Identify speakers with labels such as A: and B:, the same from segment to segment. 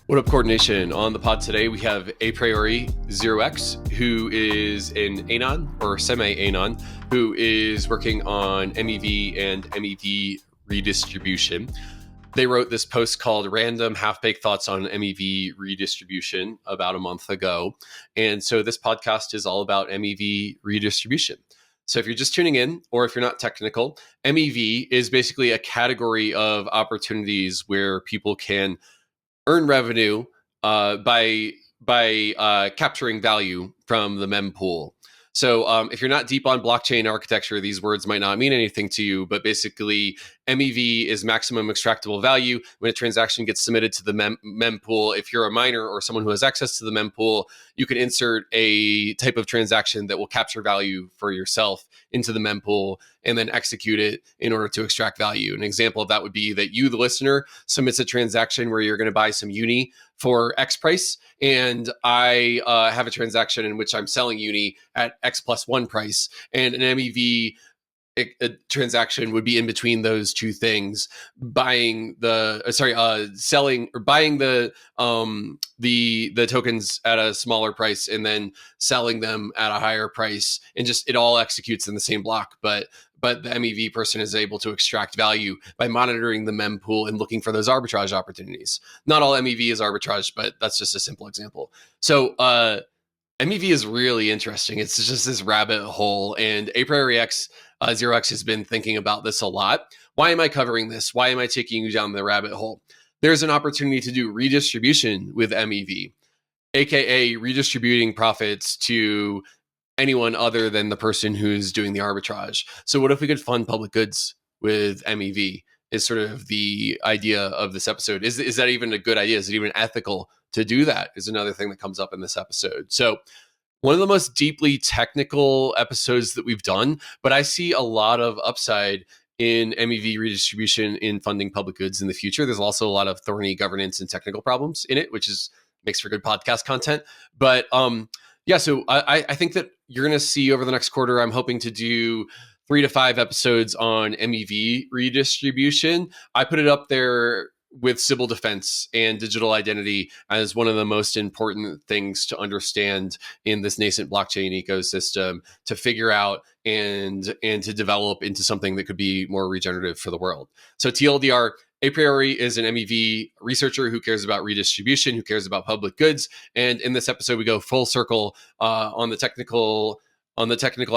A: What up, Coordination? On the pod today, we have a priori 0x, who is an anon or semi-anon, who is working on MEV and MEV Redistribution. They wrote this post called Random Half-Baked Thoughts on MEV Redistribution about a month ago. And so this podcast is all about MEV redistribution. So if you're just tuning in, or if you're not technical, MEV is basically a category of opportunities where people can earn revenue by capturing value from the mempool. So if you're not deep on blockchain architecture, these words might not mean anything to you, but basically MEV is maximum extractable value. When a transaction gets submitted to the mempool, if you're a miner or someone who has access to the mempool, you can insert a type of transaction that will capture value for yourself into the mempool and then execute it in order to extract value. An example of that would be that you, the listener, submits a transaction where you're going to buy some uni for X price, and I have a transaction in which I'm selling uni at X plus 1 price, and an MEV a transaction would be in between those two things, selling or buying the tokens at a smaller price and then selling them at a higher price, and just it all executes in the same block. But the MEV person is able to extract value by monitoring the mempool and looking for those arbitrage opportunities. Not all MEV is arbitrage, but that's just a simple example. So MEV is really interesting. It's just this rabbit hole, and a priori 0x has been thinking about this a lot. Why am I covering this? Why am I taking you down the rabbit hole? There's an opportunity to do redistribution with MEV, aka redistributing profits to anyone other than the person who's doing the arbitrage. So what if we could fund public goods with MEV is sort of the idea of this episode. Is that even a good idea? Is it even ethical to do that? Is another thing that comes up in this episode. So one of the most deeply technical episodes that we've done, but I see a lot of upside in MEV redistribution in funding public goods in the future. There's also a lot of thorny governance and technical problems in it, which makes for good podcast content. But so I think that you're going to see over the next quarter, I'm hoping to do 3 to 5 episodes on MEV redistribution. I put it up there with civil defense and digital identity as one of the most important things to understand in this nascent blockchain ecosystem, to figure out and to develop into something that could be more regenerative for the world. So TLDR, a priori is an MEV researcher who cares about redistribution, who cares about public goods. And in this episode, we go full circle on the technical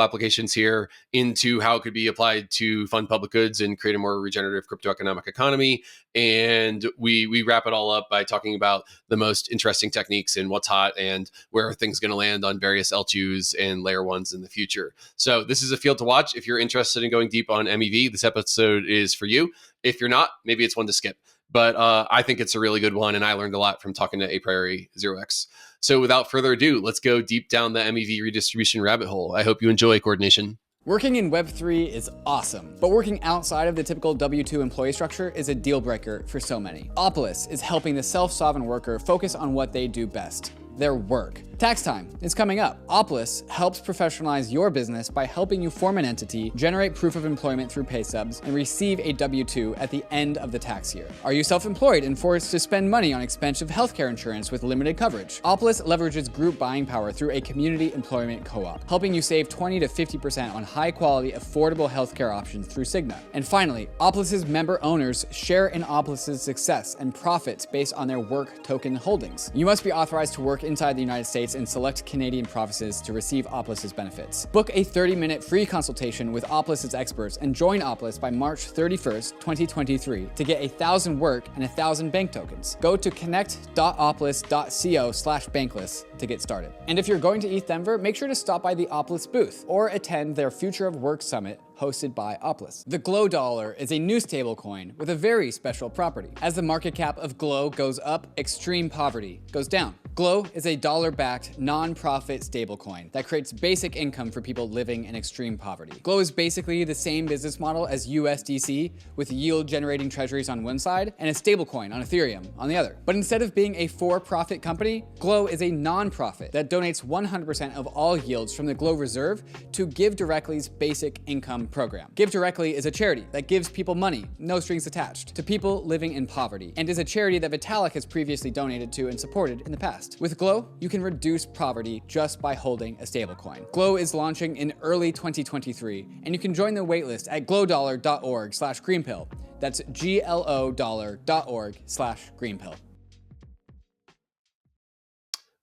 A: applications here into how it could be applied to fund public goods and create a more regenerative crypto economic economy. And we wrap it all up by talking about the most interesting techniques and what's hot and where are things going to land on various L2s and layer 1s in the future. So this is a field to watch. If you're interested in going deep on MEV, this episode is for you. If you're not, maybe it's one to skip. But I think it's a really good one, and I learned a lot from talking to a priori 0x. So without further ado, let's go deep down the MEV redistribution rabbit hole. I hope you enjoy, Coordination.
B: Working in Web3 is awesome, but working outside of the typical W-2 employee structure is a deal breaker for so many. OPOLIS is helping the self-sovereign worker focus on what they do best: their work. Tax time is coming up. OPOLIS helps professionalize your business by helping you form an entity, generate proof of employment through pay stubs, and receive a W-2 at the end of the tax year. Are you self-employed and forced to spend money on expensive healthcare insurance with limited coverage? OPOLIS leverages group buying power through a community employment co-op, helping you save 20 to 50% on high-quality, affordable healthcare options through Cigna. And finally, OPOLIS's member owners share in OPOLIS's success and profits based on their work token holdings. You must be authorized to work inside the United States and select Canadian provinces to receive OPOLIS's benefits. Book a 30-minute free consultation with OPOLIS's experts and join OPOLIS by March 31st, 2023 to get 1,000 work and 1,000 bank tokens. Go to connect.opolis.co/bankless to get started. And if you're going to ETH Denver, make sure to stop by the OPOLIS booth or attend their Future of Work Summit hosted by OPOLIS. The Glow dollar is a new stablecoin with a very special property. As the market cap of Glow goes up, extreme poverty goes down. Glow is a dollar-backed, non-profit stablecoin that creates basic income for people living in extreme poverty. Glow is basically the same business model as USDC, with yield-generating treasuries on one side and a stablecoin on Ethereum on the other. But instead of being a for-profit company, Glow is a non-profit that donates 100% of all yields from the Glow Reserve to Give Directly's basic income program. Give Directly is a charity that gives people money, no strings attached, to people living in poverty, and is a charity that Vitalik has previously donated to and supported in the past. With Glow, you can reduce poverty just by holding a stablecoin. Glow is launching in early 2023, and you can join the waitlist at glowdollar.org/greenpill. That's glodollar.org/greenpill.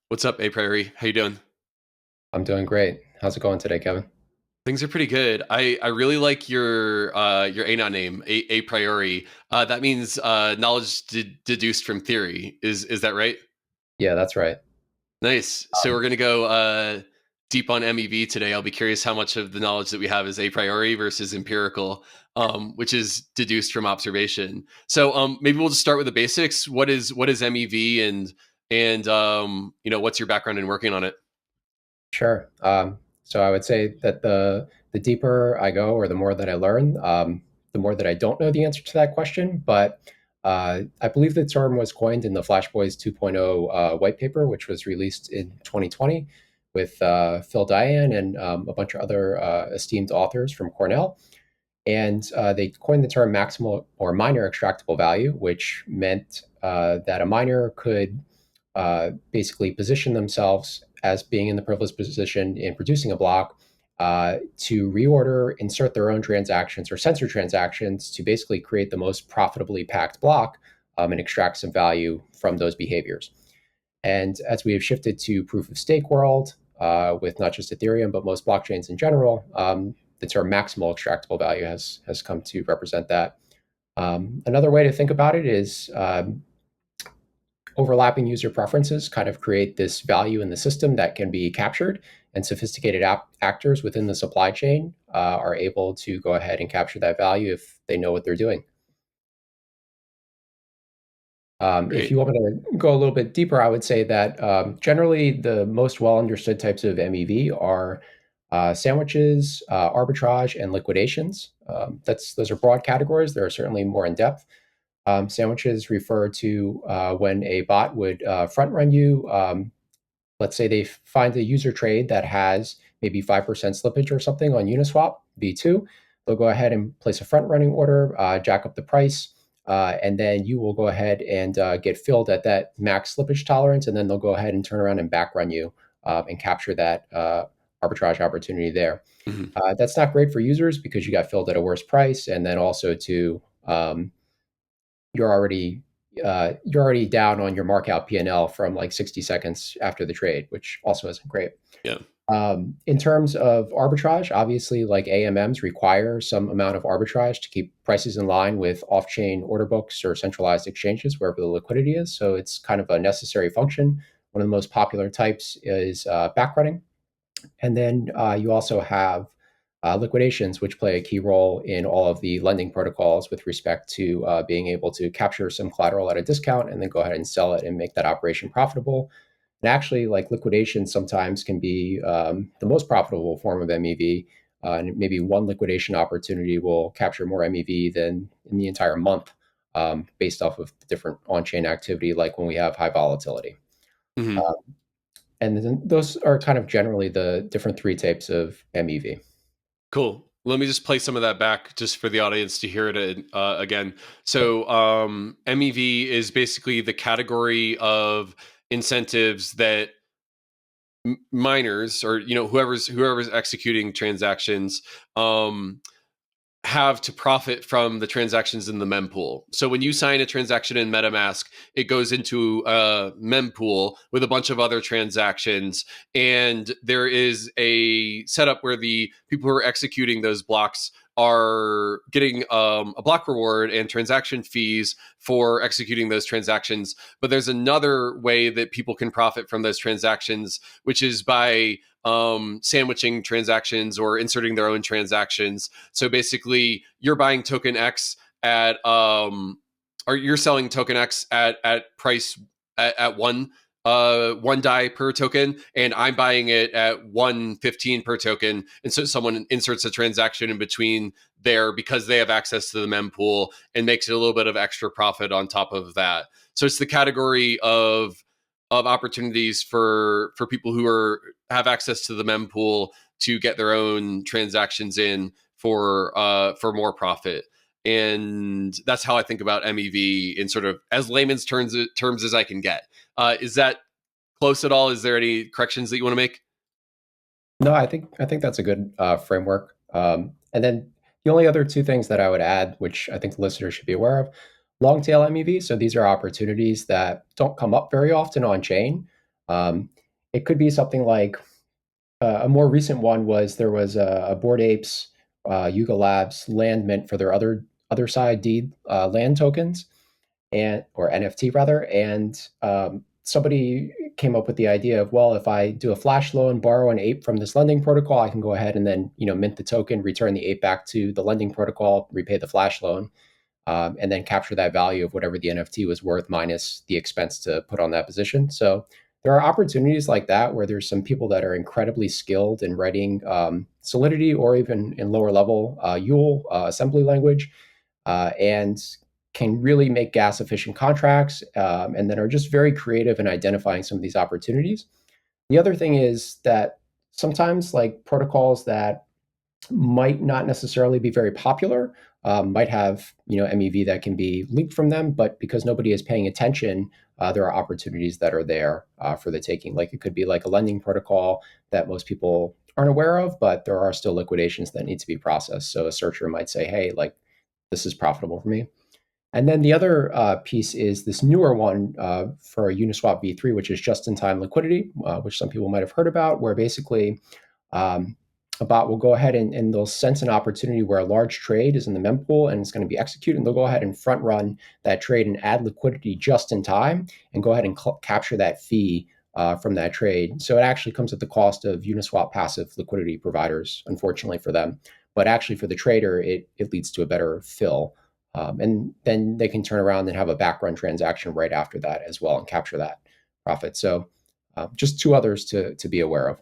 A: What's up, a priori? How you doing?
C: I'm doing great. How's it going today, Kevin?
A: Things are pretty good. I really like your ANON name, a priori. That means knowledge deduced from theory. Is that right?
C: Yeah, that's right.
A: Nice. So we're going to go deep on MEV today. I'll be curious how much of the knowledge that we have is a priori versus empirical, which is deduced from observation. So maybe we'll just start with the basics. What is MEV and what's your background in working on it?
C: Sure. So I would say that the deeper I go, or the more that I learn, the more that I don't know the answer to that question. But I believe the term was coined in the Flash Boys 2.0 white paper, which was released in 2020 with Phil Diane and a bunch of other esteemed authors from Cornell. And they coined the term maximal or minor extractable value, which meant that a miner could basically position themselves as being in the privileged position in producing a block to reorder, insert their own transactions or censor transactions to basically create the most profitably packed block and extract some value from those behaviors. And as we have shifted to proof of stake world with not just Ethereum, but most blockchains in general, the term maximal extractable value has come to represent that. Another way to think about it is overlapping user preferences kind of create this value in the system that can be captured, and sophisticated actors within the supply chain are able to go ahead and capture that value if they know what they're doing. If you want me to go a little bit deeper, I would say that generally the most well understood types of MEV are sandwiches, arbitrage, and liquidations. Those are broad categories. There are certainly more in depth. Sandwiches refer to when a bot would front run you. Let's say they find a user trade that has maybe 5% slippage or something on Uniswap V2. They'll go ahead and place a front running order, jack up the price, and then you will go ahead and get filled at that max slippage tolerance. And then they'll go ahead and turn around and back run you and capture that arbitrage opportunity there. Mm-hmm. That's not great for users because you got filled at a worse price. And then also to you're already down on your markout P&L from like 60 seconds after the trade, which also isn't great.
A: Yeah.
C: In terms of arbitrage, obviously, like AMMs require some amount of arbitrage to keep prices in line with off-chain order books or centralized exchanges, wherever the liquidity is. So it's kind of a necessary function. One of the most popular types is backrunning. And then you also have liquidations, which play a key role in all of the lending protocols with respect to being able to capture some collateral at a discount and then go ahead and sell it and make that operation profitable. And actually, like liquidation sometimes can be the most profitable form of MEV. And maybe one liquidation opportunity will capture more MEV than in the entire month based off of different on-chain activity, like when we have high volatility. Mm-hmm. And then those are kind of generally the different three types of MEV.
A: Cool. Let me just play some of that back just for the audience to hear it again. So MEV is basically the category of incentives that miners or whoever's executing transactions have to profit from the transactions in the mempool. So when you sign a transaction in MetaMask, it goes into a mempool with a bunch of other transactions. And there is a setup where the people who are executing those blocks are getting a block reward and transaction fees for executing those transactions. But there's another way that people can profit from those transactions, which is by sandwiching transactions or inserting their own transactions. So basically, you're buying token X at or you're selling token X at price at 1 one DAI per token, and I'm buying it at 115 per token. And so someone inserts a transaction in between there because they have access to the mempool and makes it a little bit of extra profit on top of that. So it's the category of opportunities for people who have access to the mempool to get their own transactions in for more profit. And that's how I think about MEV in sort of as layman's terms as I can get. Is that close at all? Is there any corrections that you want to make?
C: No, I think that's a good framework. And then the only other two things that I would add, which I think the listeners should be aware of, long tail MEV. So these are opportunities that don't come up very often on chain. It could be something like a more recent one was there was a Bored Apes, Yuga Labs land mint for their other side deed land tokens and or NFT rather, and somebody came up with the idea of, well, if I do a flash loan, borrow an ape from this lending protocol, I can go ahead and then mint the token, return the ape back to the lending protocol, repay the flash loan, and then capture that value of whatever the NFT was worth minus the expense to put on that position. So there are opportunities like that where there's some people that are incredibly skilled in writing Solidity or even in lower level Yule assembly language, and can really make gas efficient contracts, and then are just very creative in identifying some of these opportunities. The other thing is that sometimes like protocols that might not necessarily be very popular might have MEV that can be leaked from them, but because nobody is paying attention, there are opportunities that are there for the taking. Like it could be like a lending protocol that most people aren't aware of, but there are still liquidations that need to be processed. So a searcher might say, hey, like this is profitable for me. And then the other piece is this newer one for Uniswap v3, which is just-in-time liquidity, which some people might have heard about, where basically a bot will go ahead and they'll sense an opportunity where a large trade is in the mempool and it's going to be executed, and they'll go ahead and front run that trade and add liquidity just in time and go ahead and capture that fee from that trade. So it actually comes at the cost of Uniswap passive liquidity providers, unfortunately for them. But actually for the trader, it leads to a better fill. And then they can turn around and have a backrun transaction right after that as well and capture that profit. So just two others to be aware of.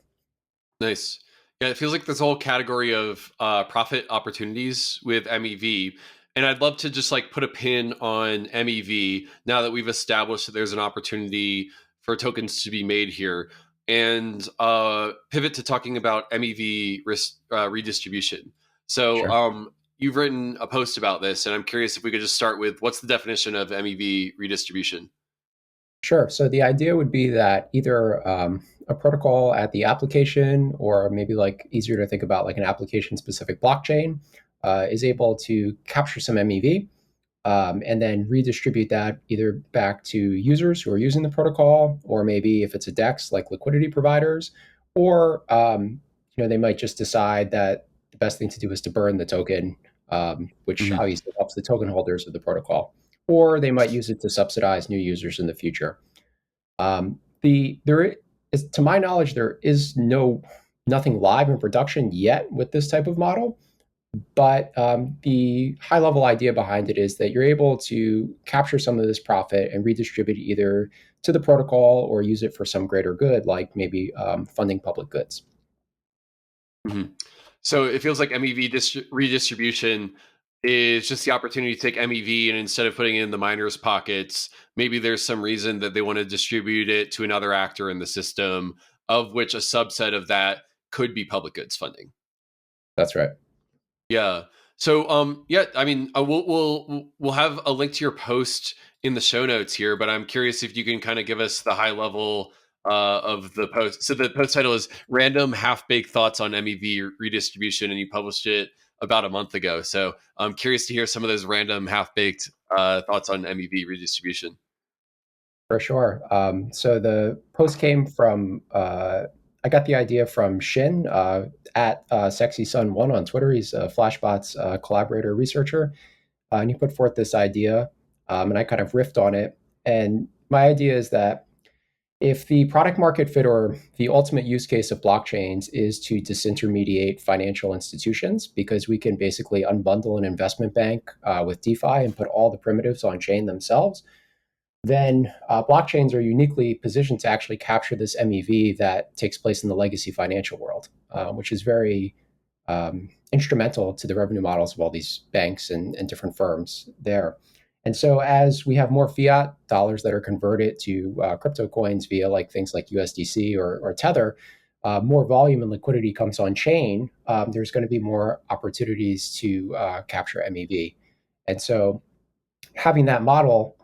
A: Nice. Yeah, it feels like this whole category of profit opportunities with MEV. And I'd love to just like put a pin on MEV now that we've established that there's an opportunity for tokens to be made here, and pivot to talking about MEV redistribution. So
C: Sure.
A: you've written a post about this, and I'm curious if we could just start with what's the definition of MEV redistribution?
C: Sure. So the idea would be that either a protocol at the application, or maybe like easier to think about like an application specific blockchain, is able to capture some MEV and then redistribute that either back to users who are using the protocol, or maybe if it's a DEX, like liquidity providers, or they might just decide that the best thing to do is to burn the token, which
A: Mhm.
C: obviously helps the token holders of the protocol, or they might use it to subsidize new users in the future. There is, to my knowledge, there is nothing live in production yet with this type of model. But the high level idea behind it is that you're able to capture some of this profit and redistribute it either to the protocol or use it for some greater good, like maybe funding public goods.
A: Mhm. So it feels like MEV redistribution is just the opportunity to take MEV, and instead of putting it in the miners' pockets, maybe there's some reason that they want to distribute it to another actor in the system, of which a subset of that could be public goods funding.
C: That's right.
A: Yeah. So yeah, I mean, we'll have a link to your post in the show notes here, but I'm curious if you can kind of give us the high level of the post. So the post title is "Random Half-Baked Thoughts on MEV Redistribution," and you published it about a month ago. So I'm curious to hear some of those random half-baked thoughts on MEV redistribution.
C: For sure. So the post came from, I got the idea from Shin at Sexy Sun One on Twitter. He's a Flashbot's collaborator researcher. And he put forth this idea, and I kind of riffed on it. And my idea is that if the product market fit or the ultimate use case of blockchains is to disintermediate financial institutions, because we can basically unbundle an investment bank with DeFi and put all the primitives on chain themselves, then blockchains are uniquely positioned to actually capture this MEV that takes place in the legacy financial world, which is very instrumental to the revenue models of all these banks and different firms there. And so as we have more fiat dollars that are converted to crypto coins via like things like USDC or Tether, more volume and liquidity comes on chain, there's going to be more opportunities to capture MEV. And so having that model,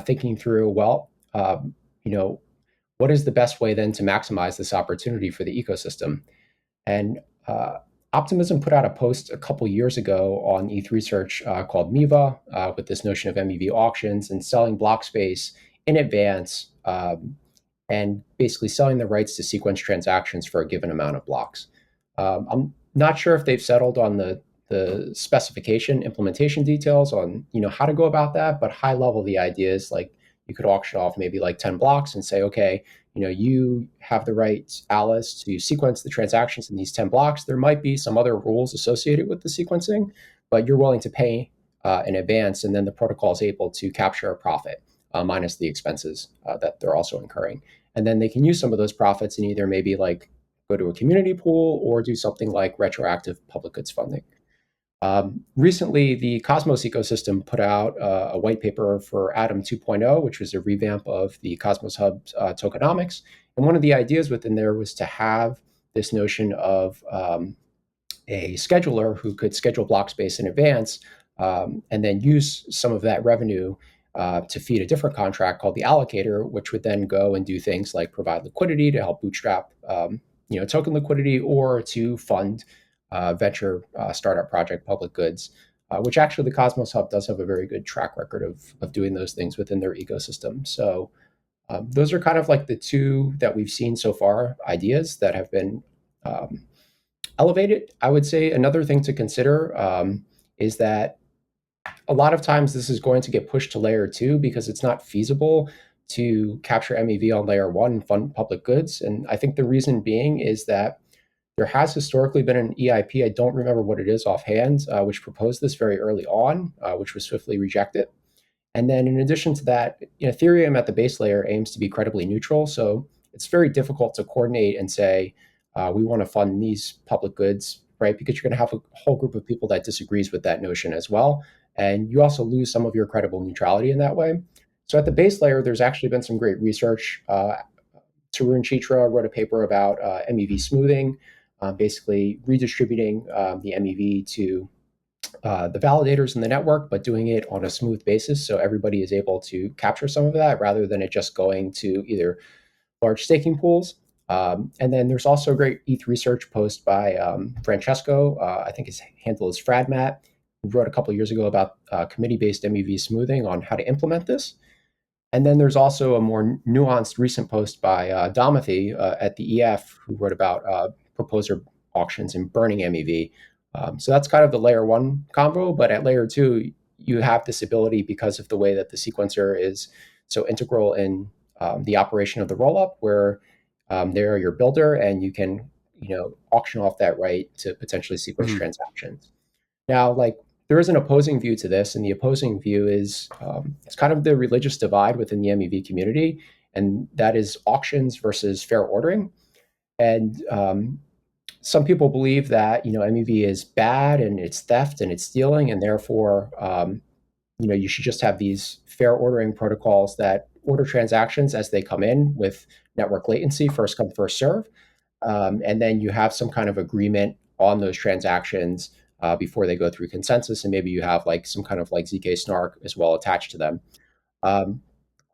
C: thinking through, well, what is the best way then to maximize this opportunity for the ecosystem? And Optimism put out a post a couple years ago on ETH Research called MEVA with this notion of MEV auctions and selling block space in advance and basically selling the rights to sequence transactions for a given amount of blocks. I'm not sure if they've settled on the specification implementation details on how to go about that, but high level the idea is like you could auction off maybe like 10 blocks and say, okay, you have the right, Alice, to sequence the transactions in these 10 blocks. There might be some other rules associated with the sequencing, but you're willing to pay in advance, and then the protocol is able to capture a profit minus the expenses that they're also incurring. And then they can use some of those profits and either maybe like go to a community pool or do something like retroactive public goods funding. Recently, the Cosmos ecosystem put out a white paper for Atom 2.0, which was a revamp of the Cosmos Hub's tokenomics. And one of the ideas within there was to have this notion of a scheduler who could schedule block space in advance and then use some of that revenue to feed a different contract called the allocator, which would then go and do things like provide liquidity to help bootstrap token liquidity or to fund venture startup project public goods, which actually the Cosmos Hub does have a very good track record of doing those things within their ecosystem. So those are kind of like the two that we've seen so far, ideas that have been elevated. I would say another thing to consider is that a lot of times this is going to get pushed to layer 2 because it's not feasible to capture MEV on layer 1 and fund public goods. And I think the reason being is that there has historically been an EIP, I don't remember what it is offhand, which proposed this very early on, which was swiftly rejected. And then in addition to that, Ethereum at the base layer aims to be credibly neutral. So it's very difficult to coordinate and say, we want to fund these public goods, right? Because you're going to have a whole group of people that disagrees with that notion as well. And you also lose some of your credible neutrality in that way. So at the base layer, there's actually been some great research. Tarun Chitra wrote a paper about MEV smoothing, basically redistributing the MEV to the validators in the network, but doing it on a smooth basis so everybody is able to capture some of that rather than it just going to either large staking pools. And then there's also a great ETH research post by Francesco, I think his handle is Fradmat, who wrote a couple of years ago about committee-based MEV smoothing on how to implement this. And then there's also a more nuanced recent post by Domathy at the EF, who wrote about proposer auctions and burning MEV. So that's kind of the layer 1 combo, but at layer 2, you have this ability because of the way that the sequencer is so integral in the operation of the rollup, where they're your builder and you can auction off that right to potentially sequence transactions. Now, like, there is an opposing view to this, and the opposing view is it's kind of the religious divide within the MEV community, and that is auctions versus fair ordering. And some people believe that MEV is bad and it's theft and it's stealing, and therefore you should just have these fair ordering protocols that order transactions as they come in with network latency, first come, first serve, and then you have some kind of agreement on those transactions before they go through consensus, and maybe you have like some kind of like ZK snark as well attached to them.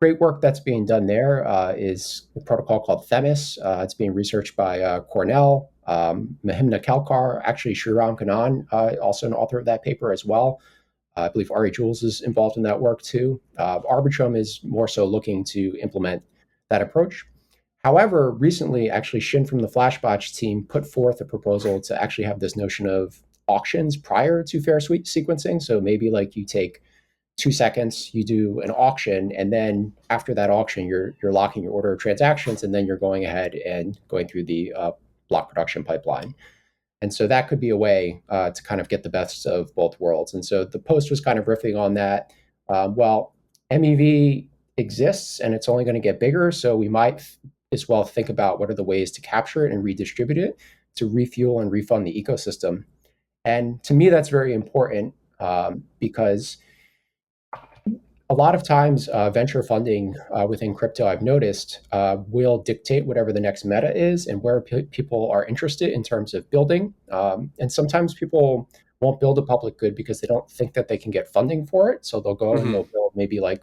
C: Great work that's being done there is a protocol called Themis. It's being researched by Cornell, Mahimna Kelkar, actually Sriram Kannan, also an author of that paper as well. I believe Ari Jules is involved in that work too. Arbitrum is more so looking to implement that approach. However, recently, actually, Shin from the Flashbotch team put forth a proposal to actually have this notion of auctions prior to fair sequencing. So maybe like you take 2 seconds, you do an auction, and then after that auction, you're locking your order of transactions, and then you're going ahead and going through the block production pipeline. And so that could be a way to kind of get the best of both worlds. And so the post was kind of riffing on that. Well, MEV exists and it's only going to get bigger. So we might as well think about what are the ways to capture it and redistribute it to refuel and refund the ecosystem. And to me, that's very important because a lot of times venture funding within crypto, I've noticed, will dictate whatever the next meta is and where people are interested in terms of building. And sometimes people won't build a public good because they don't think that they can get funding for it. So they'll go and they'll build maybe like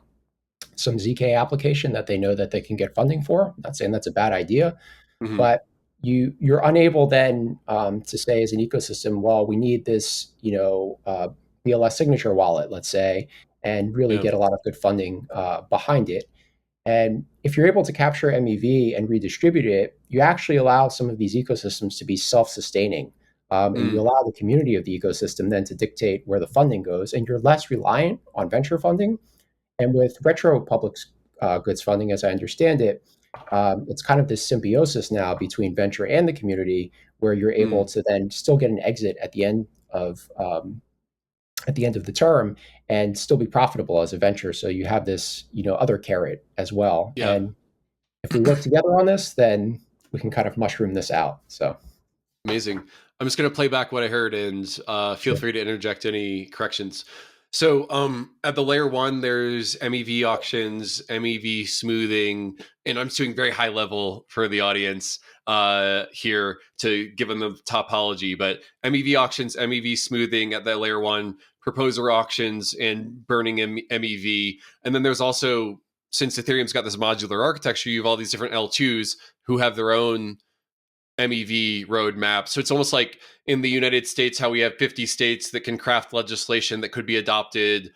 C: some ZK application that they know that they can get funding for. I'm not saying that's a bad idea, but you're unable then to say as an ecosystem, well, we need this, BLS signature wallet, let's say, and really get a lot of good funding behind it. And if you're able to capture MEV and redistribute it, you actually allow some of these ecosystems to be self-sustaining. And you allow the community of the ecosystem then to dictate where the funding goes, and you're less reliant on venture funding. And with retro public goods funding, as I understand it, it's kind of this symbiosis now between venture and the community, where you're able to then still get an exit at the end of the term and still be profitable as a venture. So you have this, other carrot as well.
A: Yeah.
C: And if we work together on this, then we can kind of mushroom this out. So
A: amazing. I'm just going to play back what I heard and feel free to interject any corrections. So at the layer one, there's MEV auctions, MEV smoothing, and I'm doing very high level for the audience here to give them the topology, but MEV auctions, MEV smoothing at that layer one, proposer auctions, and burning MEV. And then there's also, since Ethereum's got this modular architecture, you have all these different L2s who have their own MEV roadmap. So it's almost like in the United States, how we have 50 states that can craft legislation that could be adopted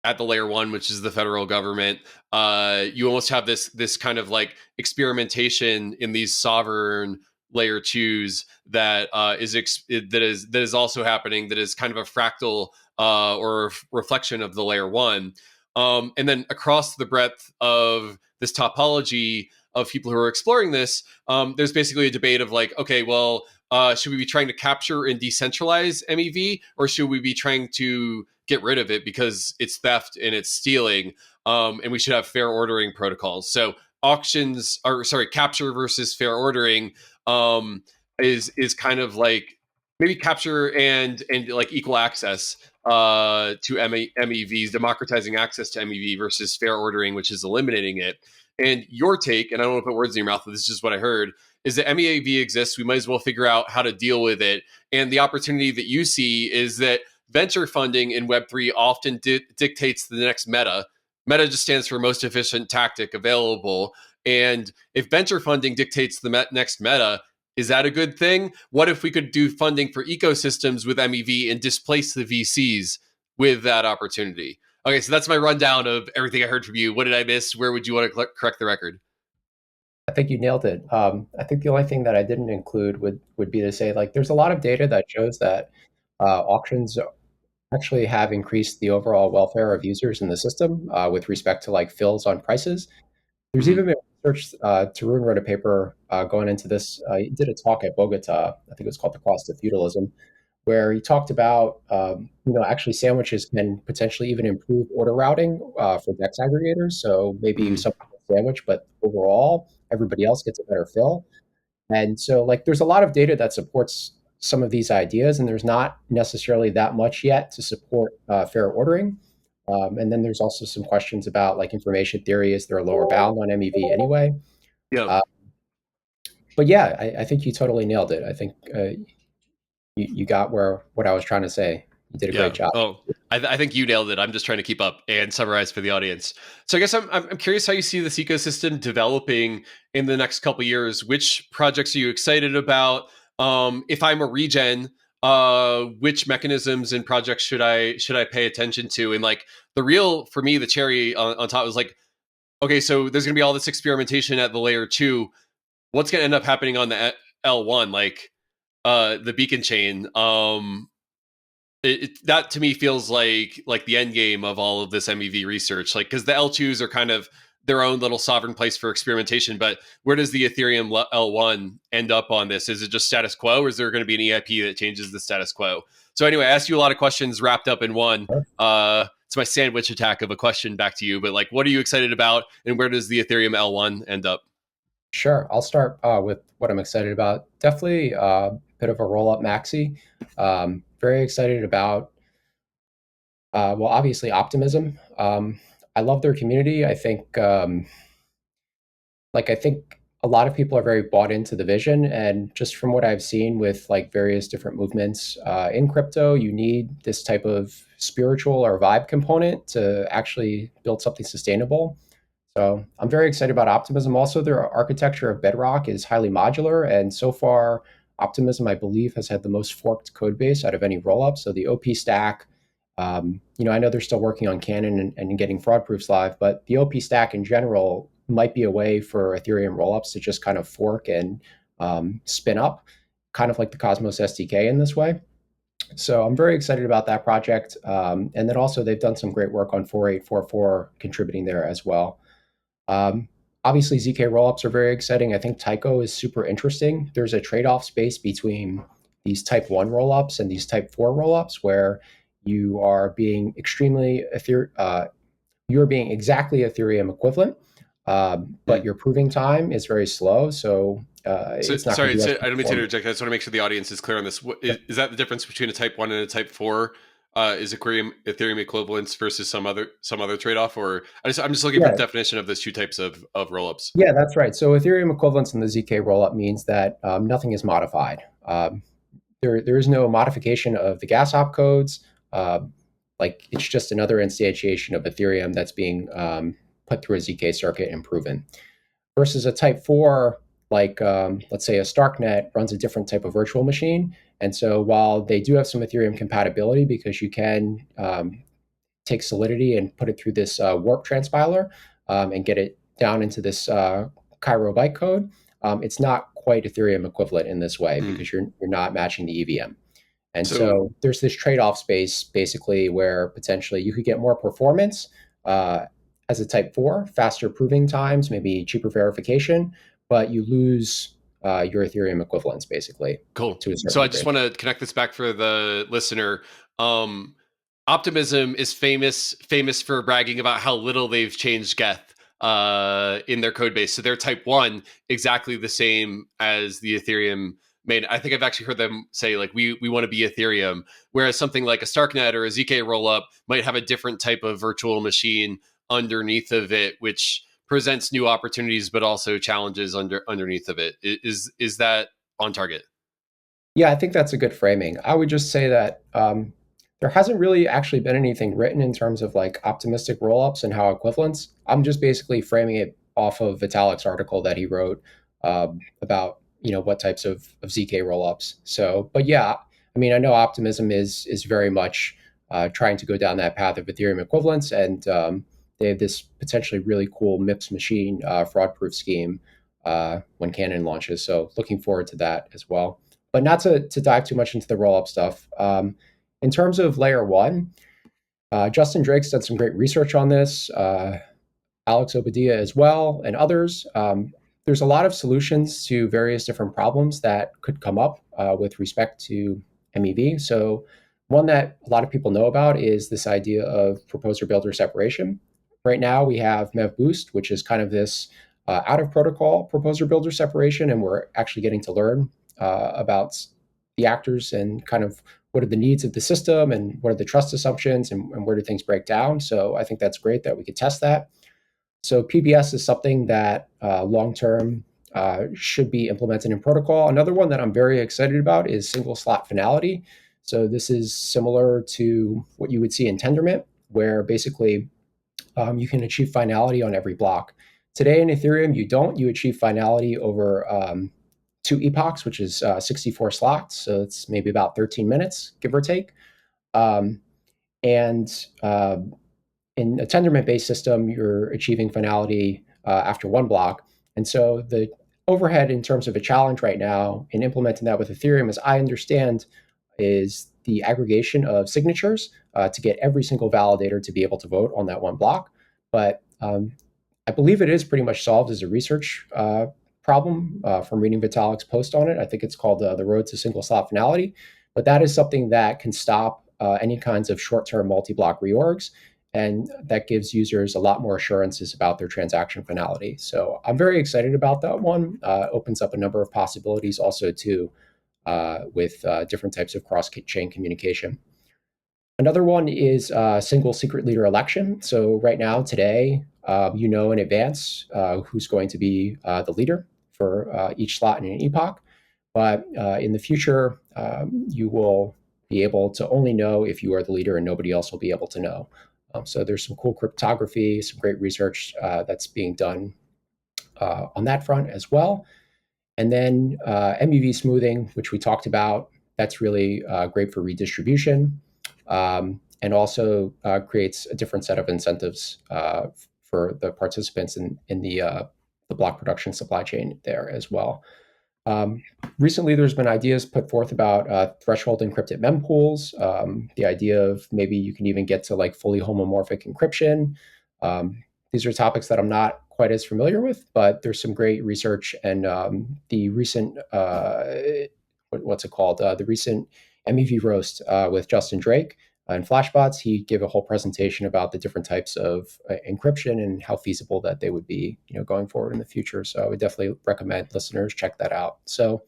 A: at the layer one, which is the federal government. You almost have this kind of like experimentation in these sovereign layer twos that is also happening. That is kind of a fractal or reflection of the layer one. And then across the breadth of this topology of people who are exploring this, there's basically a debate of like, okay, well, should we be trying to capture and decentralize MEV, or should we be trying to get rid of it because it's theft and it's stealing, and we should have fair ordering protocols? So capture versus fair ordering is kind of like maybe capture and like equal access to MEVs, democratizing access to MEV versus fair ordering, which is eliminating it. And your take, and I don't want to put words in your mouth, but this is just what I heard, is that MEV exists. We might as well figure out how to deal with it. And the opportunity that you see is that venture funding in Web3 often dictates the next meta. Meta just stands for most efficient tactic available. And if venture funding dictates the next meta, is that a good thing? What if we could do funding for ecosystems with MEV and displace the VCs with that opportunity? Okay, so that's my rundown of everything I heard from you. What did I miss? Where would you want to correct the record?
C: I think you nailed it. I think the only thing that I didn't include would be to say, like, there's a lot of data that shows that auctions actually have increased the overall welfare of users in the system with respect to like fills on prices. There's even been research. Tarun wrote a paper going into this. He did a talk at Bogota. I think it was called "The Cost of Feudalism," where he talked about actually sandwiches can potentially even improve order routing for DEX aggregators. So maybe some sandwich, but overall everybody else gets a better fill. And so like there's a lot of data that supports some of these ideas, and there's not necessarily that much yet to support fair ordering. And then there's also some questions about like information theory. Is there a lower bound on MEV anyway?
A: Yeah.
C: But yeah, I think you totally nailed it. I think you got what I was trying to say. You did a great job.
A: Oh, I think you nailed it. I'm just trying to keep up and summarize for the audience. So I guess I'm curious how you see this ecosystem developing in the next couple of years. Which projects are you excited about? If I'm a regen, which mechanisms and projects should I pay attention to? And like for me, the cherry on top was like, okay, so there's going to be all this experimentation at the layer two. What's going to end up happening on the L1, like the beacon chain? That to me feels like the end game of all of this MEV research, like because the L2s are kind of their own little sovereign place for experimentation. But where does the Ethereum L1 end up on this? Is it just status quo, or is there going to be an EIP that changes the status quo? So anyway, I asked you a lot of questions wrapped up in one. my sandwich attack of a question back to you. But like, what are you excited about, and where does the Ethereum L1 end up?
C: Sure. I'll start with what I'm excited about. Definitely a bit of a roll up maxi. Very excited about, well, obviously optimism. I love their community. I think a lot of people are very bought into the vision, and just from what I've seen with like various different movements in crypto, you need this type of spiritual or vibe component to actually build something sustainable. So I'm very excited about Optimism. Also, their architecture of Bedrock is highly modular, and so far, Optimism, I believe, has had the most forked code base out of any rollup. So the OP stack, I know they're still working on Canon and getting fraud proofs live, but the OP stack in general might be a way for Ethereum rollups to just kind of fork and spin up, kind of like the Cosmos SDK in this way. So I'm very excited about that project. And then also they've done some great work on 4844 contributing there as well. Obviously, ZK rollups are very exciting. I think Tycho is super interesting. There's a trade-off space between these type 1 rollups and these type 4 rollups where you are being you're being exactly Ethereum equivalent, but your proving time is very slow. So it's not
A: sorry, I don't mean to interject. I just want to make sure the audience is clear on this. Is that the difference between a type 1 and a type 4? Is Ethereum equivalence versus some other trade-off? Or I'm just looking for the definition of those two types of rollups.
C: Yeah, that's right. So Ethereum equivalence in the ZK rollup means that nothing is modified. There is no modification of the gas opcodes. Like it's just another instantiation of Ethereum that's being put through a ZK circuit and proven. Versus a type 4, like let's say a Starknet runs a different type of virtual machine. And so while they do have some Ethereum compatibility because you can take Solidity and put it through this warp transpiler and get it down into this Cairo bytecode, it's not quite Ethereum equivalent in this way because you're not matching the EVM. And so there's this trade-off space basically where potentially you could get more performance as a type 4, faster proving times, maybe cheaper verification, but you lose your Ethereum equivalence basically.
A: Cool. So I just want to connect this back for the listener. Optimism is famous for bragging about how little they've changed Geth in their code base. So they're type 1, exactly the same as the Ethereum main. I think I've actually heard them say like we want to be Ethereum, whereas something like a Starknet or a ZK rollup might have a different type of virtual machine underneath of it, which presents new opportunities but also challenges underneath of it. Is that on target?
C: Yeah, I think that's a good framing. I would just say that there hasn't really actually been anything written in terms of like optimistic rollups and how equivalence. I'm just basically framing it off of Vitalik's article that he wrote about what types of ZK rollups. So, but yeah, I mean, I know Optimism is very much trying to go down that path of Ethereum equivalence, and they have this potentially really cool MIPS machine fraud-proof scheme when Canon launches. So looking forward to that as well. But not to dive too much into the rollup stuff. In terms of layer 1, Justin Drake's done some great research on this, Alex Obadia as well, and others. There's a lot of solutions to various different problems that could come up with respect to MEV. So one that a lot of people know about is this idea of proposer-builder separation. Right now, we have MEV Boost, which is kind of this out-of-protocol proposer-builder separation, and we're actually getting to learn about the actors and kind of what are the needs of the system and what are the trust assumptions and where do things break down. So I think that's great that we could test that. So PBS is something that long-term should be implemented in protocol. Another one that I'm very excited about is single slot finality. So this is similar to what you would see in Tendermint, where basically you can achieve finality on every block. Today in Ethereum, you achieve finality over 2 epochs, which is 64 slots. So it's maybe about 13 minutes, give or take. In a Tendermint-based system, you're achieving finality after 1 block. And so the overhead in terms of a challenge right now in implementing that with Ethereum, as I understand, is the aggregation of signatures to get every single validator to be able to vote on that 1 block. But I believe it is pretty much solved as a research problem from reading Vitalik's post on it. I think it's called the Road to Single Slot Finality. But that is something that can stop any kinds of short-term multi-block reorgs. and that gives users a lot more assurances about their transaction finality. So I'm very excited about that one. Opens up a number of possibilities also too, with different types of cross-chain communication. Another one is single secret leader election. So right now, today, you know in advance who's going to be the leader for each slot in an epoch. But in the future, you will be able to only know if you are the leader and nobody else will be able to know. So there's some cool cryptography, some great research that's being done on that front as well. And then MEV smoothing, which we talked about, that's really great for redistribution, and also creates a different set of incentives for the participants in the block production supply chain there as well. Recently, there's been ideas put forth about threshold encrypted mempools. The idea of maybe you can even get to like fully homomorphic encryption. These are topics that I'm not quite as familiar with, but there's some great research, and the recent what's it called? The recent MEV roast with Justin Drake and Flashbots. He gave a whole presentation about the different types of encryption and how feasible that they would be, going forward in the future. So I would definitely recommend listeners check that out. So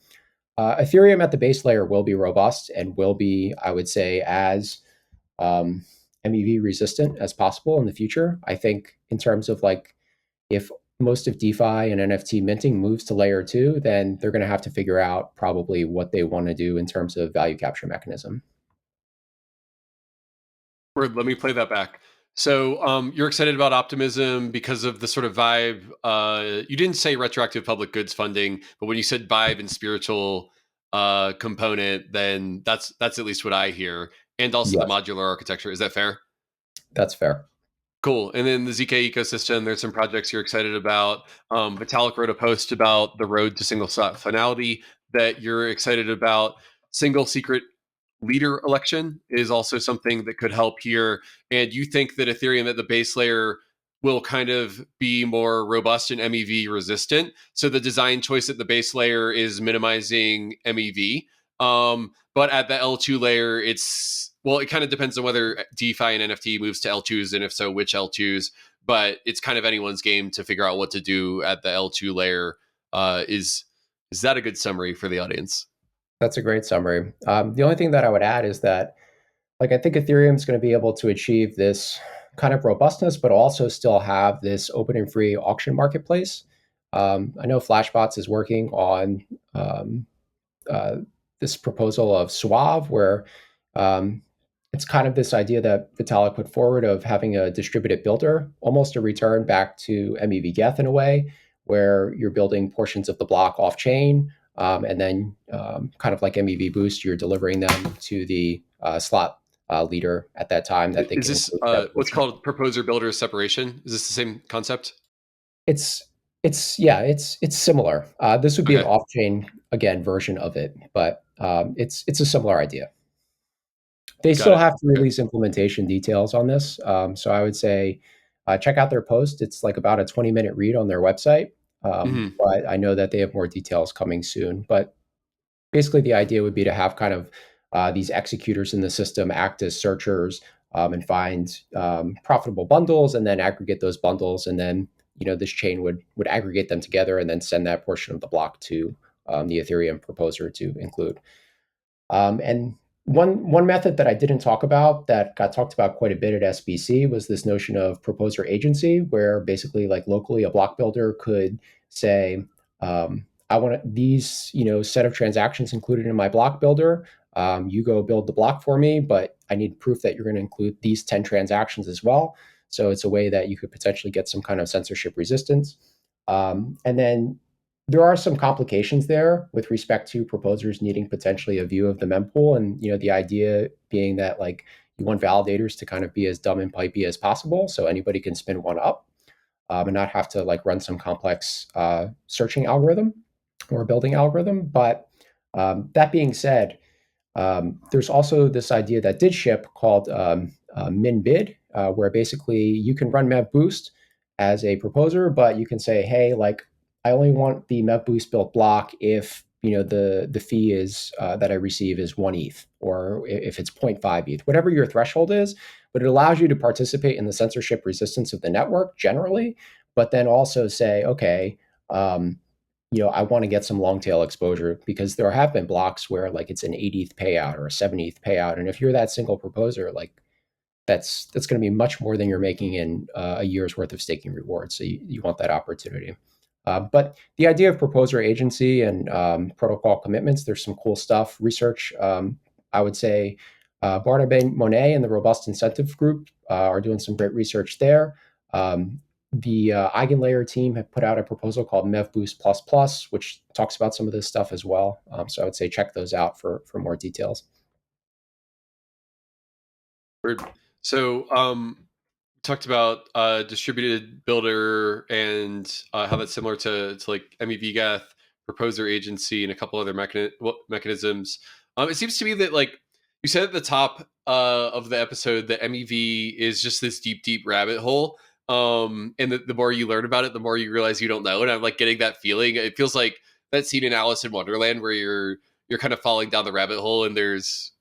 C: Ethereum at the base layer will be robust and will be, I would say, as MEV resistant as possible in the future. I think in terms of like, if most of DeFi and NFT minting moves to layer 2, then they're going to have to figure out probably what they want to do in terms of value capture mechanism.
A: Word, let me play that back. So you're excited about optimism because of the sort of vibe. You didn't say retroactive public goods funding, but when you said vibe and spiritual component, then that's at least what I hear. And also
C: Yes,
A: the modular architecture. Is that fair?
C: that's fair.
A: Cool. And then the ZK ecosystem, there's some projects you're excited about. Vitalik wrote a post about the road to single slot finality that you're excited about. Single secret leader election is also something that could help here. And you think that Ethereum at the base layer will kind of be more robust and MEV resistant. So the design choice at the base layer is minimizing MEV. But at the L2 layer, it kind of depends on whether DeFi and NFT moves to L2s, and if so, which L2s. But it's kind of anyone's game to figure out what to do at the L2 layer. Is that a good summary for the audience?
C: That's a great summary. The only thing that I would add is that, like, I think Ethereum is going to be able to achieve this kind of robustness, but also still have this open and free auction marketplace. I know Flashbots is working on uh, this proposal of Suave, where it's kind of this idea that Vitalik put forward of having a distributed builder, almost a return back to MEV Geth in a way, where you're building portions of the block off chain, and then kind of like MEV Boost, you're delivering them to the slot leader at that time that they
A: Is
C: can.
A: this what's called proposer builder separation? Is this the same concept?
C: It's it's similar. This would be an
A: Okay,
C: off-chain again version of it, but it's a similar idea. They
A: got
C: still
A: it.
C: have to
A: Okay.
C: release implementation details on this. So I would say check out their post. It's like about a 20-minute read on their website.
A: Mhm.
C: But I know that they have more details coming soon. But basically, the idea would be to have kind of these executors in the system act as searchers, and find profitable bundles, and then aggregate those bundles. And then this chain would aggregate them together and then send that portion of the block to the Ethereum proposer to include. And one method that I didn't talk about that got talked about quite a bit at SBC was this notion of proposer agency, where basically, like, locally, a block builder could say, I want these set of transactions included in my block builder. You go build the block for me, but I need proof that you're going to include these 10 transactions as well. So it's a way that you could potentially get some kind of censorship resistance. And then there are some complications there with respect to proposers needing potentially a view of the mempool, and the idea being that, like, you want validators to kind of be as dumb and pipey as possible, so anybody can spin one up, and not have to like run some complex searching algorithm or building algorithm. But that being said, there's also this idea that did ship called min bid, where basically you can run MEV Boost as a proposer, but you can say, hey, like, I only want the MEV Boost built block if the fee is that I receive is 1 ETH, or if it's 0.5 ETH, whatever your threshold is. but it allows you to participate in the censorship resistance of the network generally, but then also say, okay, I want to get some long tail exposure, because there have been blocks where like it's an 80th payout or a 70th payout. And if you're that single proposer, like that's going to be much more than you're making in a year's worth of staking rewards. So you want that opportunity. But the idea of proposer agency and protocol commitments, there's some cool stuff. Research, I would say Barnabé Monet and the Robust Incentive Group are doing some great research there. The Eigenlayer team have put out a proposal called MEV Boost++, which talks about some of this stuff as well. So I would say check those out for more details.
A: Word. So, talked about distributed builder and how that's similar to like MEV Geth, proposer agency, and a couple other mechanisms. It seems to me that, like you said at the top of the episode, that MEV is just this deep rabbit hole. And the more you learn about it, the more you realize you don't know. And I'm like getting that feeling. It feels like that scene in Alice in Wonderland where you're kind of falling down the rabbit hole, and there's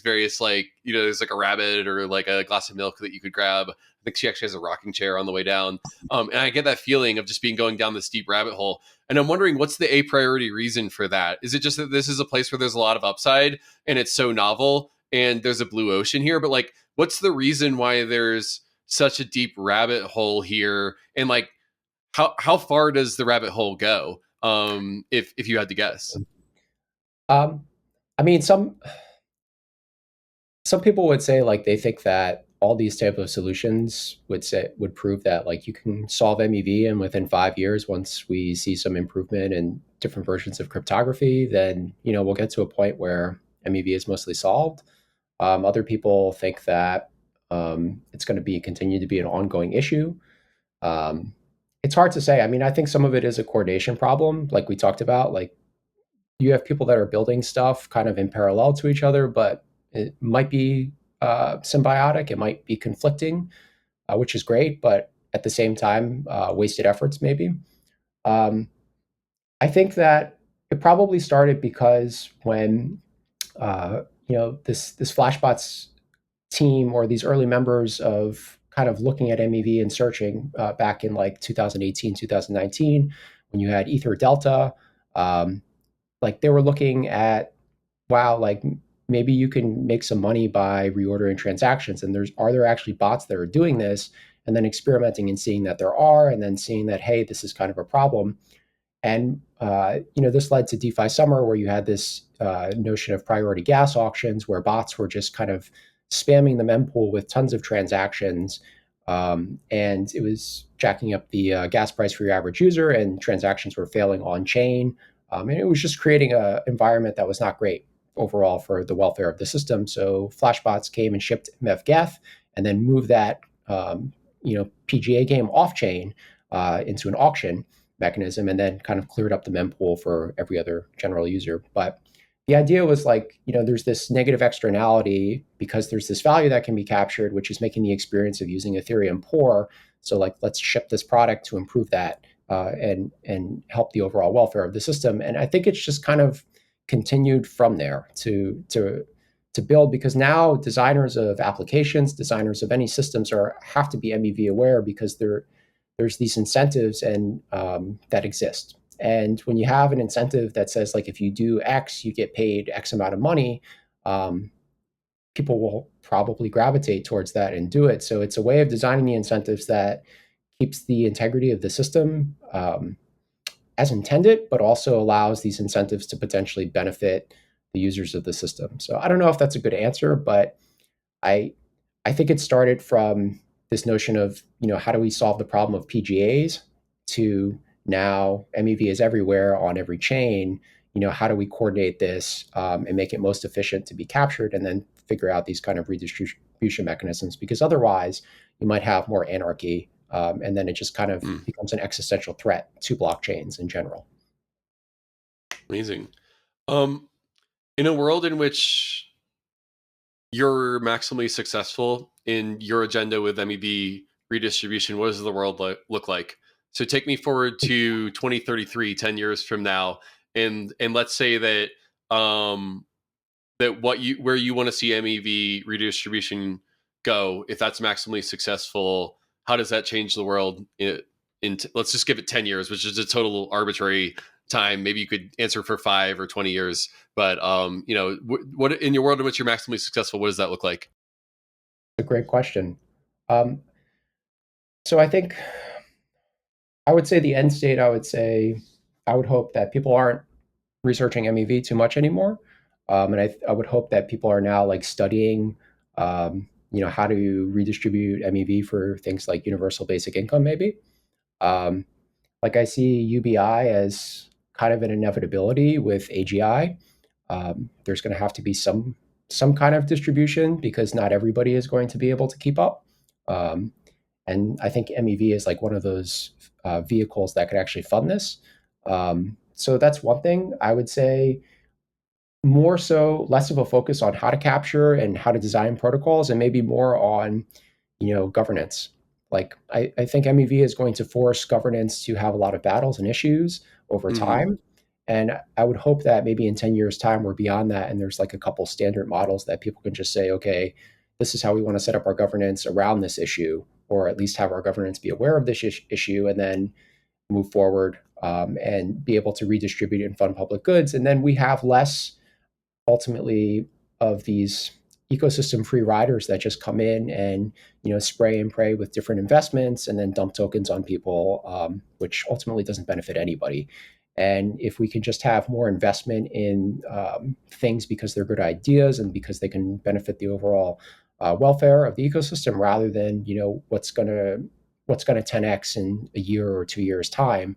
A: various, like, there's like a rabbit or like a glass of milk that you could grab. I think she actually has a rocking chair on the way down. And I get that feeling of just going down this deep rabbit hole. And I'm wondering, what's the a priori reason for that? Is it just that this is a place where there's a lot of upside and it's so novel and there's a blue ocean here? But like, what's the reason why there's such a deep rabbit hole here? And like, how far does the rabbit hole go? If you had to guess.
C: I mean, some people would say like they think that all these type of solutions would prove that like you can solve MEV, and within 5 years, once we see some improvement in different versions of cryptography, then we'll get to a point where MEV is mostly solved. Other people think that it's going to continue to be an ongoing issue. It's hard to say. I mean, I think some of it is a coordination problem, like we talked about. Like you have people that are building stuff kind of in parallel to each other, but it might be symbiotic. It might be conflicting, which is great, but at the same time, wasted efforts maybe. I think that it probably started because when this Flashbots team, or these early members of kind of looking at MEV and searching back in like 2018, 2019, when you had Ether Delta, like they were looking at, wow, like maybe you can make some money by reordering transactions. And are there actually bots that are doing this? And then experimenting and seeing that there are, and then seeing that, hey, this is kind of a problem. And this led to DeFi Summer, where you had this notion of priority gas auctions, where bots were just kind of spamming the mempool with tons of transactions, and it was jacking up the gas price for your average user, and transactions were failing on chain, and it was just creating an environment that was not great overall for the welfare of the system. So Flashbots came and shipped MEV Geth, and then moved that PGA game off chain into an auction mechanism, and then kind of cleared up the mempool for every other general user. But the idea was like, there's this negative externality because there's this value that can be captured, which is making the experience of using Ethereum poor. So like, let's ship this product to improve that and help the overall welfare of the system. And I think it's just kind of continued from there to build, because now designers of applications, designers of any systems have to be MEV aware, because there's these incentives and that exist. And when you have an incentive that says, like, if you do X, you get paid X amount of money, people will probably gravitate towards that and do it. So it's a way of designing the incentives that keeps the integrity of the system as intended, but also allows these incentives to potentially benefit the users of the system. So I don't know if that's a good answer, but I think it started from this notion of, how do we solve the problem of PGAs, to now MEV is everywhere on every chain. How do we coordinate this and make it most efficient to be captured, and then figure out these kind of redistribution mechanisms? Because otherwise you might have more anarchy, and then it just kind of becomes an existential threat to blockchains in general.
A: Amazing. In a world in which you're maximally successful in your agenda with MEV redistribution, what does the world look like? So take me forward to 2033, 10 years from now, and let's say that where you want to see MEV redistribution go, if that's maximally successful, how does that change the world let's just give it 10 years, which is a total arbitrary time. Maybe you could answer for 5 or 20 years, but what in your world in which you're maximally successful, what does that look like?
C: A great question. Um, so I think I would say the end state, I would hope that people aren't researching MEV too much anymore. And I would hope that people are now like studying, how to redistribute MEV for things like universal basic income, maybe. Um, like I see UBI as kind of an inevitability with AGI. There's going to have to be some kind of distribution because not everybody is going to be able to keep up. Um, and I think MEV is like one of those vehicles that could actually fund this. So that's one thing I would say. More so, less of a focus on how to capture and how to design protocols, and maybe more on governance. Like I think MEV is going to force governance to have a lot of battles and issues over
A: Mm-hmm.
C: time. And I would hope that maybe in 10 years' time, we're beyond that. And there's like a couple standard models that people can just say, okay, this is how we want to set up our governance around this issue, or at least have our governance be aware of this issue and then move forward and be able to redistribute and fund public goods. And then we have less ultimately of these ecosystem free riders that just come in and spray and pray with different investments and then dump tokens on people, which ultimately doesn't benefit anybody. And if we can just have more investment in things because they're good ideas and because they can benefit the overall welfare of the ecosystem, rather than what's going to 10x in a year or 2 years time,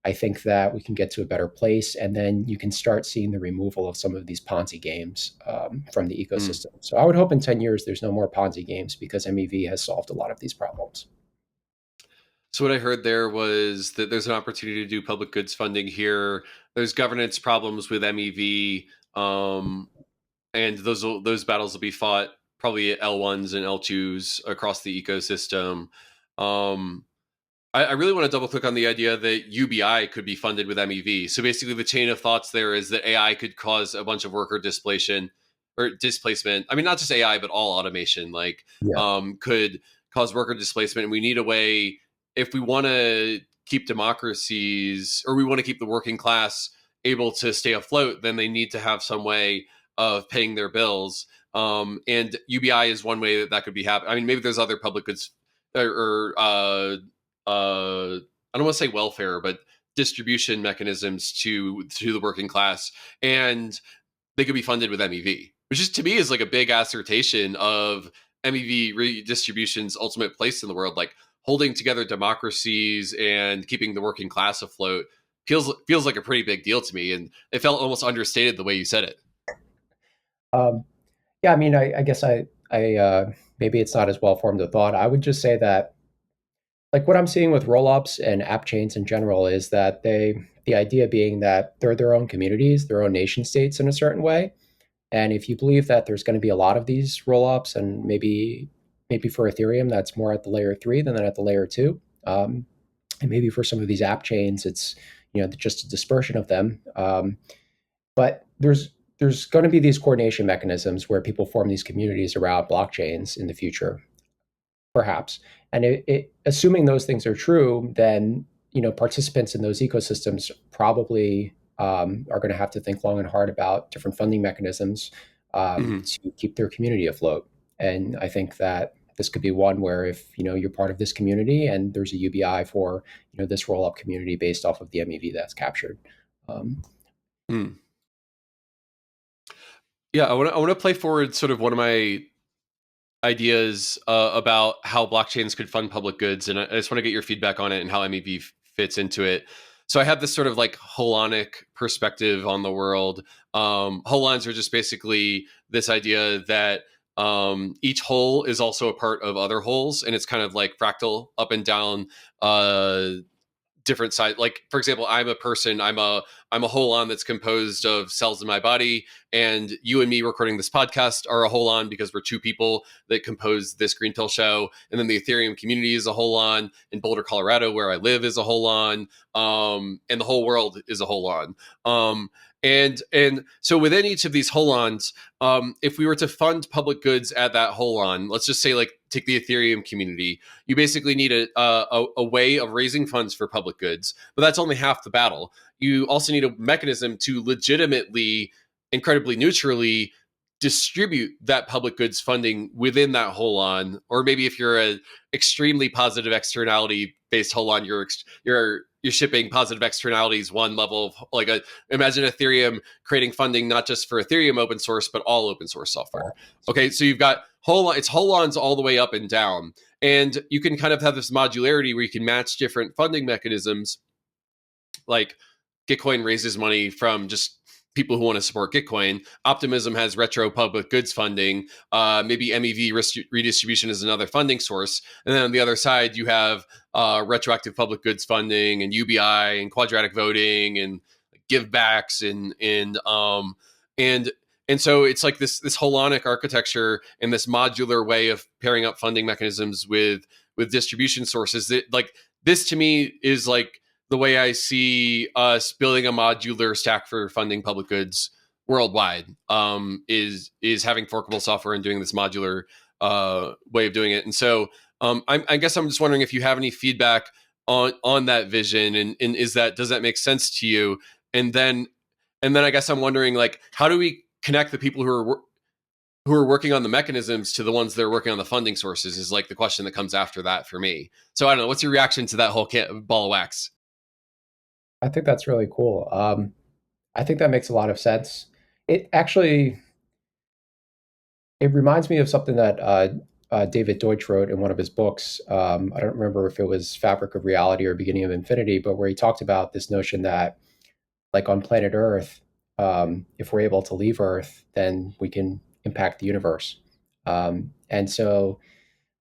C: I think that we can get to a better place, and then you can start seeing the removal of some of these Ponzi games from the
A: Mm.
C: ecosystem. So I would hope in 10 years there's no more Ponzi games because MEV has solved a lot of these problems.
A: So what I heard there was that there's an opportunity to do public goods funding here. There's governance problems with MEV, and those battles will be fought probably at L1s and L2s across the ecosystem. Um, I really want to double click on the idea that UBI could be funded with MEV. So basically, the chain of thoughts there is that AI could cause a bunch of worker displacement or displacement. I mean, not just AI, but all automation, like
C: Yeah.
A: could cause worker displacement. And we need a way, if we want to keep democracies or we want to keep the working class able to stay afloat, then they need to have some way of paying their bills. And UBI is one way that that could be happening. I mean, maybe there's other public goods or I don't want to say welfare, but distribution mechanisms to the working class, and they could be funded with MEV, which is to me is like a big assertion of MEV redistribution's ultimate place in the world, like holding together democracies and keeping the working class afloat. Feels like a pretty big deal to me, and it felt almost understated the way you said it.
C: Um, yeah, I mean, I guess maybe it's not as well formed a thought. I would just say that, like, what I'm seeing with rollups and app chains in general is that the idea being that they're their own communities, their own nation states in a certain way. And if you believe that there's going to be a lot of these rollups, and maybe for Ethereum, that's more at the layer 3 than at the layer 2. And maybe for some of these app chains, it's just a dispersion of them. But there's going to be these coordination mechanisms where people form these communities around blockchains in the future, perhaps. And assuming those things are true, then participants in those ecosystems probably are going to have to think long and hard about different funding mechanisms
A: Mm-hmm.
C: to keep their community afloat. And I think that this could be one where, if you're part of this community and there's a UBI for this roll up community based off of the MEV that's captured. Um,
A: Mm. Yeah, I want to play forward sort of one of my ideas about how blockchains could fund public goods, and I just want to get your feedback on it and how MEV fits into it. So I have this sort of like holonic perspective on the world. Holons are just basically this idea that each hole is also a part of other holes, and it's kind of like fractal up and down different sides. Like for example, I'm a person. I'm a holon that's composed of cells in my body, and you and me recording this podcast are a holon because we're two people that compose this Green Pill show. And then the Ethereum community is a holon. In Boulder, Colorado, where I live, is a holon. And the whole world is a holon. And so within each of these holons, if we were to fund public goods at that holon, let's just say like take the Ethereum community, you basically need a way of raising funds for public goods, but that's only half the battle. You also need a mechanism to legitimately, incredibly neutrally distribute that public goods funding within that holon. Or maybe if you're a extremely positive externality based holon, you're shipping positive externalities one level of like imagine Ethereum creating funding not just for Ethereum open source but all open source software. Okay, so you've got it's holons all the way up and down, and you can kind of have this modularity where you can match different funding mechanisms. Like Gitcoin raises money from just people who want to support Gitcoin. Optimism has retro public goods funding. Maybe MEV Redistribution is another funding source. And then on the other side, you have retroactive public goods funding and UBI and quadratic voting and givebacks and so it's like this holonic architecture and this modular way of pairing up funding mechanisms with distribution sources. That like this to me is like the way I see us building a modular stack for funding public goods worldwide, is having forkable software and doing this modular way of doing it. And so I guess I'm just wondering if you have any feedback on that vision, and does that make sense to you? And then I guess I'm wondering, like, how do we connect the people who are working on the mechanisms to the ones that are working on the funding sources is like the question that comes after that for me. So I don't know, what's your reaction to that whole ball of wax?
C: I think that's really cool. I think that makes a lot of sense. It reminds me of something that David Deutsch wrote in one of his books. I don't remember if it was Fabric of Reality or Beginning of Infinity, but where he talked about this notion that, like on planet Earth, if we're able to leave Earth, then we can impact the universe. And so,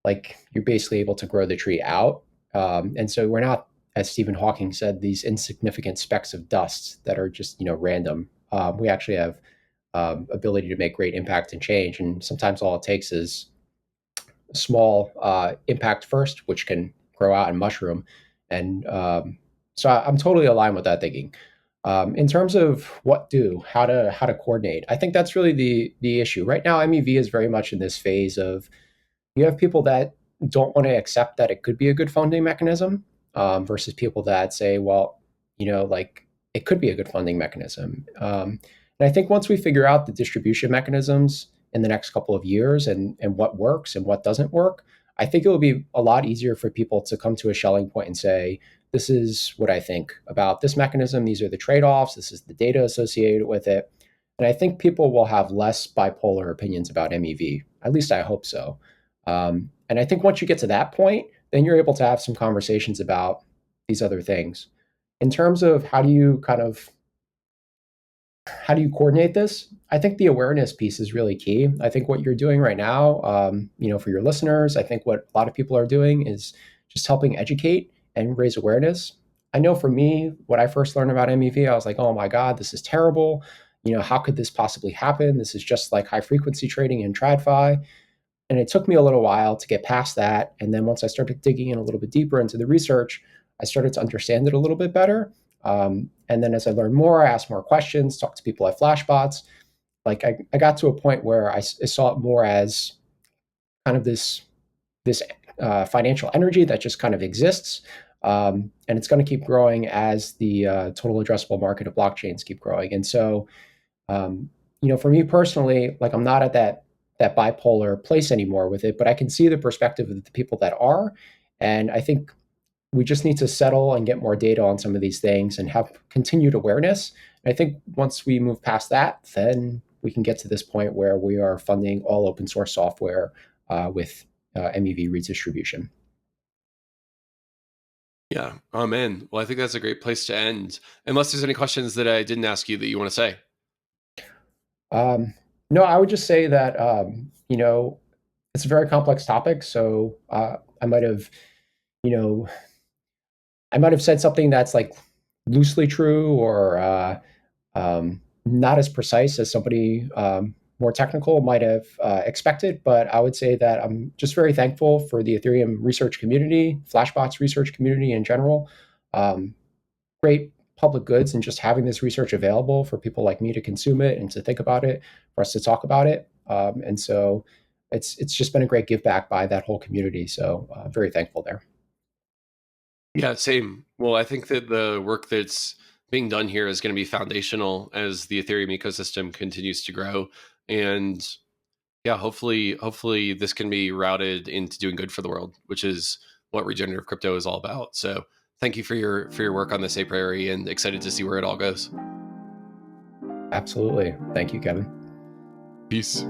C: like, you're basically able to grow the tree out. And so we're not, as Stephen Hawking said, these insignificant specks of dust that are just, random. We actually have ability to make great impact and change. And sometimes all it takes is a small impact first, which can grow out and mushroom. And so I'm totally aligned with that thinking. In terms of how to coordinate, I think that's really the issue. Right now, MEV is very much in this phase of, you have people that don't want to accept that it could be a good funding mechanism, versus people that say, well, like, it could be a good funding mechanism. And I think once we figure out the distribution mechanisms in the next couple of years and what works and what doesn't work, I think it will be a lot easier for people to come to a Schelling point and say, this is what I think about this mechanism. These are the trade-offs. This is the data associated with it. And I think people will have less bipolar opinions about MEV. At least I hope so. And I think once you get to that point, then you're able to have some conversations about these other things. In terms of how do you coordinate this, I think the awareness piece is really key. I think what you're doing right now, for your listeners, I think what a lot of people are doing is just helping educate and raise awareness. I know for me, when I first learned about MEV, I was like, oh my God, this is terrible. How could this possibly happen? This is just like high frequency trading in TradFi. And it took me a little while to get past that. And then once I started digging in a little bit deeper into the research, I started to understand it a little bit better. And then as I learned more, I asked more questions, talked to people at Flashbots. Like I got to a point where I saw it more as kind of this financial energy that just kind of exists. And it's going to keep growing as the total addressable market of blockchains keep growing. And so, for me personally, like, I'm not at that bipolar place anymore with it, but I can see the perspective of the people that are. And I think we just need to settle and get more data on some of these things and have continued awareness. And I think once we move past that, then we can get to this point where we are funding all open source software with MEV redistribution.
A: Yeah. Oh, man. Well, I think that's a great place to end. Unless there's any questions that I didn't ask you that you want to say.
C: No, I would just say that, it's a very complex topic. So I might have said something that's like loosely true or not as precise as somebody more technical might have expected. But I would say that I'm just very thankful for the Ethereum research community, Flashbots research community in general. Great public goods, and just having this research available for people like me to consume it and to think about it, for us to talk about it. And so it's just been a great give back by that whole community. So very thankful there.
A: Yeah, same. Well, I think that the work that's being done here is going to be foundational as the Ethereum ecosystem continues to grow. And yeah, hopefully this can be routed into doing good for the world, which is what regenerative crypto is all about. So thank you for your work on this a priori, and excited to see where it all goes.
C: Absolutely. Thank you, Kevin.
A: Peace.